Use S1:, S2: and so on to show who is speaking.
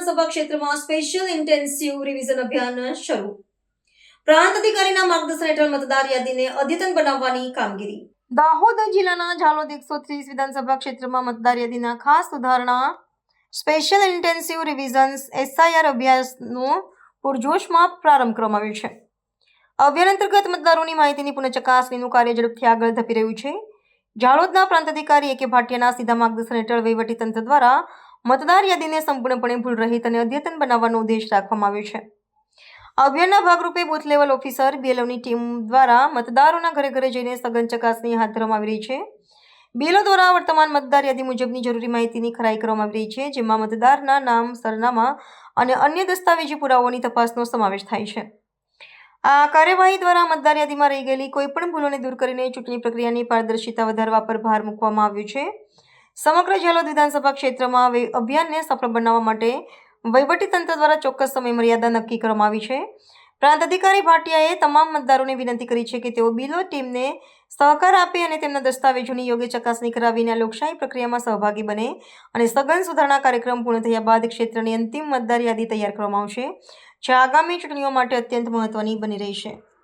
S1: વિધાનસભા ક્ષેત્રમાં special intensive revision અભિયાન શરૂ. પ્રાંત અધિકારીના માર્ગદર્શન હેઠળ મતદાર યાદીને અદ્યતન બનાવવાની કામગીરી. દાહોદ જિલ્લાના ઝાલોદ 130 વિધાનસભા ક્ષેત્રમાં મતદાર યાદીના ખાસ સુધારણા સ્પેશિયલ ઇન્ટેન્સિવ રિવિઝન્સ SIR અભ્યાસનો પૂરજોશમાં પ્રારંભ કરવામાં આવ્યો છે. અભિયાન અંતર્ગત મતદારોની માહિતીની પુનઃ ચકાસણીનું કાર્ય ઝડપથી આગળ ધપી રહ્યું છે. ઝાલોદના પ્રાંત અધિકારી A.K. ભાટિયાના સીધા માર્ગદર્શન હેઠળ વહીવટીતંત્ર દ્વારા મતદાર યાદીને સંપૂર્ણપણે ભૂલ રહિત અને અદ્યતન બનાવવાનો ઉદ્દેશ રાખવામાં આવ્યો છે. અભિયાનના ભાગરૂપે બૂથ લેવલ ઓફિસર BLOની ટીમ દ્વારા મતદારોના ઘરે ઘરે જઈને સઘન ચકાસણી હાથ ધરવામાં આવી રહી છે. BLO દ્વારા વર્તમાન મતદાર યાદી મુજબની જરૂરી માહિતીની ખરાઈ કરવામાં આવી રહી છે, જેમાં મતદારના નામ, સરનામા અને અન્ય દસ્તાવેજી પુરાવાઓની તપાસનો સમાવેશ થાય છે. આ કાર્યવાહી દ્વારા મતદાર યાદીમાં રહી ગયેલી કોઈપણ ભૂલોને દૂર કરીને ચૂંટણી પ્રક્રિયાની પારદર્શિતા વધારવા પર ભાર મૂકવામાં આવ્યો છે. સમગ્ર ઝાલોદ વિધાનસભા ક્ષેત્રમાં અભિયાનને સફળ બનાવવા માટે વહીવટીતંત્ર દ્વારા ચોક્કસ સમય મર્યાદા નક્કી કરવામાં આવી છે. પ્રાંત અધિકારી ભાટિયાએ તમામ મતદારોને વિનંતી કરી છે કે તેઓ BLO ટીમને સહકાર આપે અને તેમના દસ્તાવેજોની યોગ્ય ચકાસણી કરાવીને આ લોકશાહી પ્રક્રિયામાં સહભાગી બને અને સઘન સુધારણા કાર્યક્રમ પૂર્ણ થયા બાદ ક્ષેત્રની અંતિમ મતદાર યાદી તૈયાર કરવામાં આવશે, જે આગામી ચૂંટણીઓ માટે અત્યંત મહત્વની બની રહી છે.